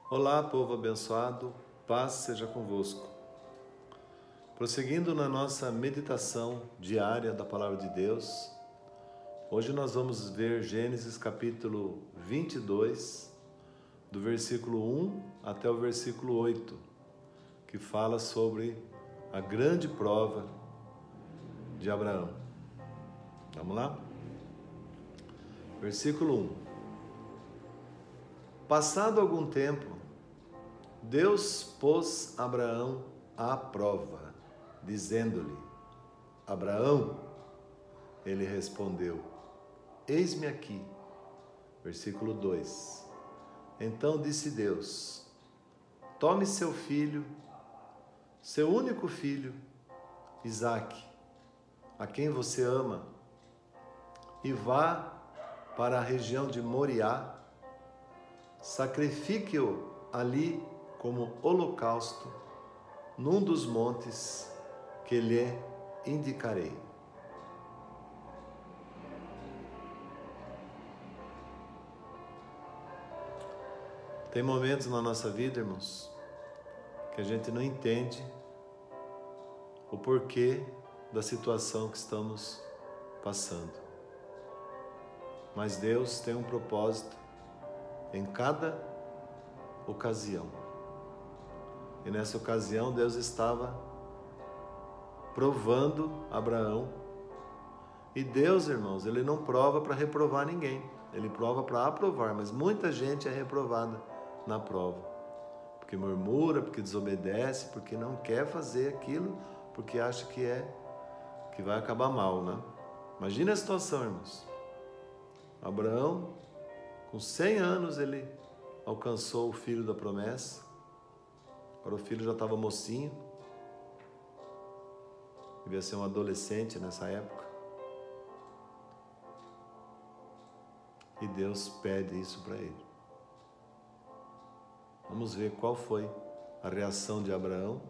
Olá, povo abençoado, paz seja convosco. Prosseguindo na nossa meditação diária da Palavra de Deus, hoje nós vamos ver Gênesis capítulo 22, do versículo 1 até o versículo 8, que fala sobre a grande prova de Abraão. Vamos lá? Versículo 1. Passado algum tempo, Deus pôs Abraão à prova, dizendo-lhe: Abraão, ele respondeu: Eis-me aqui. Versículo 2. Então disse Deus: Tome seu filho, seu único filho, Isaque, a quem você ama, e vá para a região de Moriá, sacrifique-o ali como holocausto num dos montes que lhe indicarei. Tem momentos na nossa vida, irmãos, que a gente não entende o porquê da situação que estamos passando. Mas Deus tem um propósito em cada ocasião. E nessa ocasião Deus estava provando Abraão. E Deus, irmãos, Ele não prova para reprovar ninguém. Ele prova para aprovar, mas muita gente é reprovada na prova. Porque murmura, porque desobedece, porque não quer fazer aquilo, porque acha que vai acabar mal, né? Imagina a situação, irmãos. Abraão, com 100 anos, ele alcançou o filho da promessa. Agora o filho já estava mocinho. Devia ser um adolescente nessa época. E Deus pede isso para ele. Vamos ver qual foi a reação de Abraão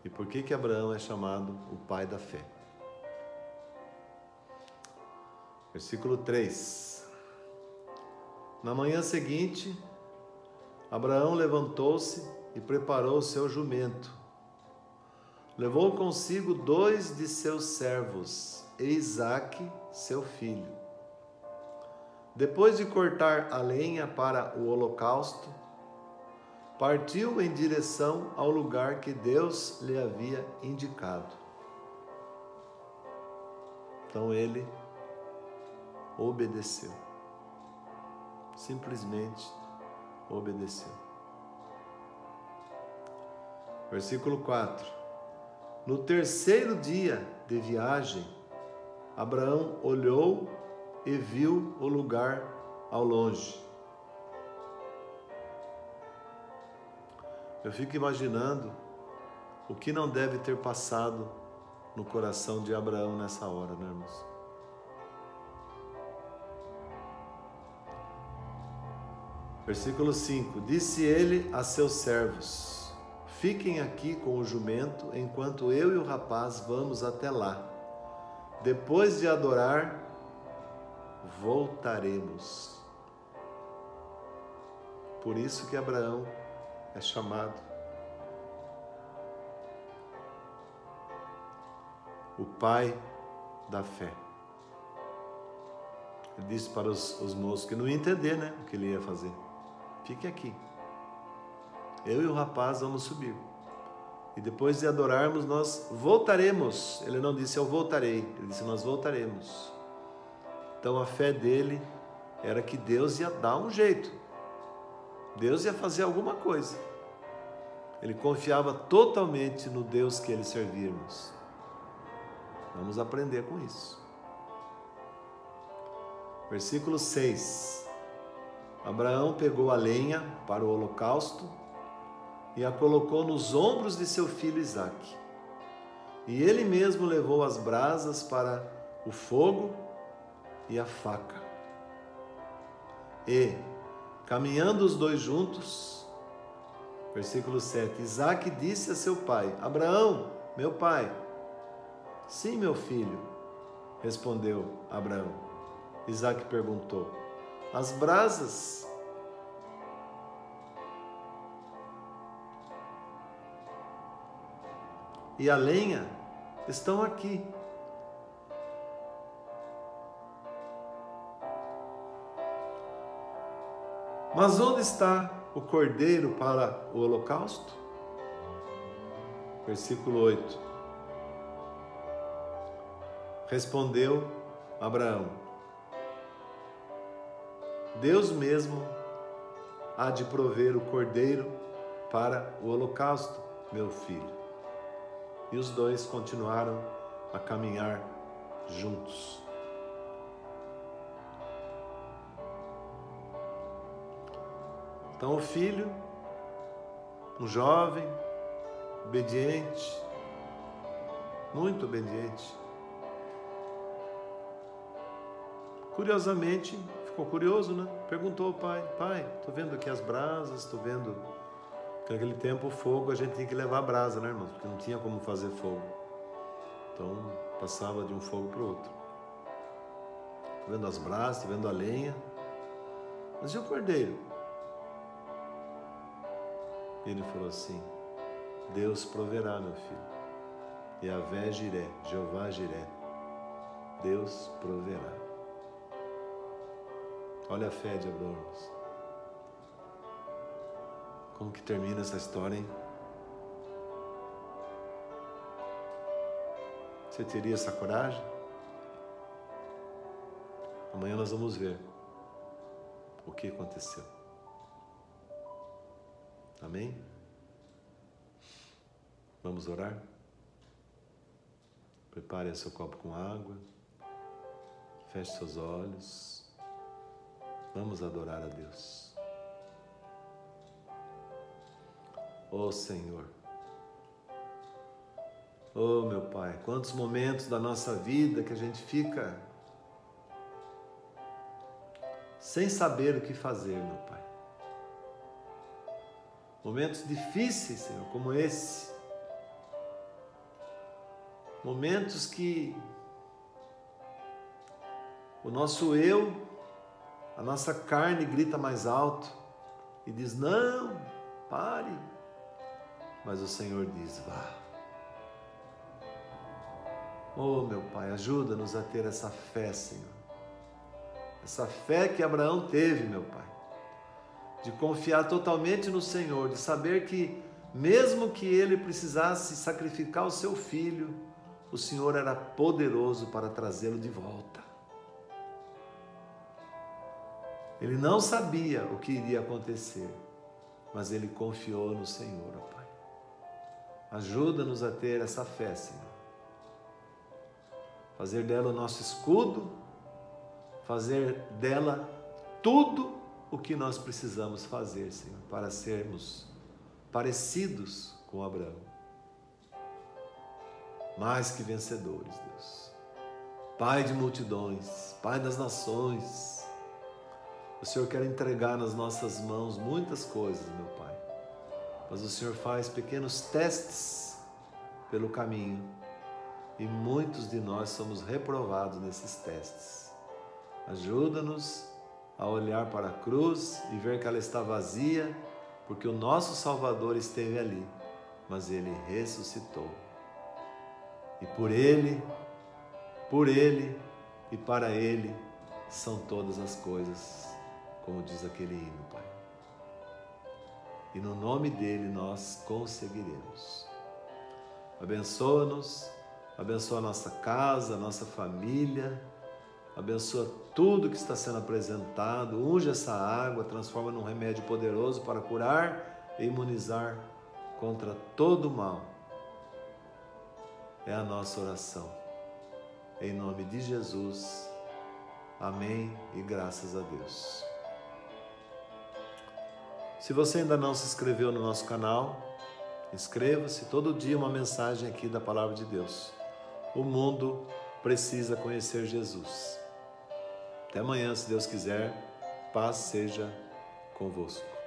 e por que Abraão é chamado o pai da fé. Versículo 3. Na manhã seguinte, Abraão levantou-se e preparou o seu jumento. Levou consigo 2 de seus servos e Isaque, seu filho. Depois de cortar a lenha para o holocausto, partiu em direção ao lugar que Deus lhe havia indicado. Então ele obedeceu. Simplesmente obedeceu. Versículo 4. No terceiro dia de viagem, Abraão olhou e viu o lugar ao longe. Eu fico imaginando o que não deve ter passado no coração de Abraão nessa hora, né, irmãos? Versículo 5. Disse ele a seus servos: Fiquem aqui com o jumento, enquanto eu e o rapaz vamos até lá. Depois de adorar, voltaremos. Por isso que Abraão é chamado o pai da fé. Ele disse para os moços que não iam entender, né, o que ele ia fazer. Fique aqui. Eu e o rapaz vamos subir. E depois de adorarmos, nós voltaremos. Ele não disse eu voltarei, ele disse nós voltaremos. Então a fé dele era que Deus ia dar um jeito. Deus ia fazer alguma coisa. Ele confiava totalmente no Deus que ele servia, irmãos. Vamos aprender com isso. Versículo 6. Abraão pegou a lenha para o holocausto e a colocou nos ombros de seu filho Isaque. E ele mesmo levou as brasas para o fogo e a faca. E, caminhando os dois juntos, versículo 7, Isaque disse a seu pai: Abraão, meu pai. Sim, meu filho, respondeu Abraão. Isaque perguntou: as brasas e a lenha estão aqui. Mas onde está o cordeiro para o holocausto? Versículo 8. Respondeu Abraão: Deus mesmo há de prover o cordeiro para o holocausto, meu filho. E os dois continuaram a caminhar juntos. Então o filho, um jovem, obediente, muito obediente, curiosamente, ficou curioso, né? Perguntou ao pai: pai, estou vendo aqui as brasas, estou vendo que naquele tempo o fogo a gente tinha que levar a brasa, né, irmãos? Porque não tinha como fazer fogo. Então passava de um fogo para o outro. Estou vendo as brasas, estou vendo a lenha. Mas e o cordeiro? Ele falou assim: Deus proverá, meu filho. Yahvé Jiré, Jeová Jiré. Deus proverá. Olha a fé de Abraão. Como que termina essa história, hein? Você teria essa coragem? Amanhã nós vamos ver o que aconteceu. Amém? Vamos orar? Prepare seu copo com água. Feche seus olhos. Vamos adorar a Deus. Oh Senhor. Oh meu Pai, quantos momentos da nossa vida que a gente fica sem saber o que fazer, meu Pai. Momentos difíceis, Senhor, como esse. Momentos que o nosso eu, a nossa carne grita mais alto e diz: não, pare. Mas o Senhor diz: vá. Oh meu Pai, ajuda-nos a ter essa fé, Senhor. Essa fé que Abraão teve, meu Pai. De confiar totalmente no Senhor, de saber que mesmo que ele precisasse sacrificar o seu filho, o Senhor era poderoso para trazê-lo de volta. Ele não sabia o que iria acontecer, mas ele confiou no Senhor, ó Pai. Ajuda-nos a ter essa fé, Senhor. Fazer dela o nosso escudo, fazer dela tudo o que nós precisamos fazer, Senhor, para sermos parecidos com Abraão. Mais que vencedores, Deus. Pai de multidões, Pai das nações. O Senhor quer entregar nas nossas mãos muitas coisas, meu Pai. Mas o Senhor faz pequenos testes pelo caminho. E muitos de nós somos reprovados nesses testes. Ajuda-nos a olhar para a cruz e ver que ela está vazia, porque o nosso Salvador esteve ali, mas Ele ressuscitou. E por Ele e para Ele são todas as coisas, como diz aquele hino, Pai. E no nome dEle nós conseguiremos. Abençoa-nos, abençoa a nossa casa, a nossa família, abençoa tudo que está sendo apresentado, unge essa água, transforma num remédio poderoso para curar e imunizar contra todo o mal. É a nossa oração. Em nome de Jesus. Amém e graças a Deus. Se você ainda não se inscreveu no nosso canal, inscreva-se. Todo dia uma mensagem aqui da Palavra de Deus. O mundo precisa conhecer Jesus. Até amanhã, se Deus quiser. Paz seja convosco.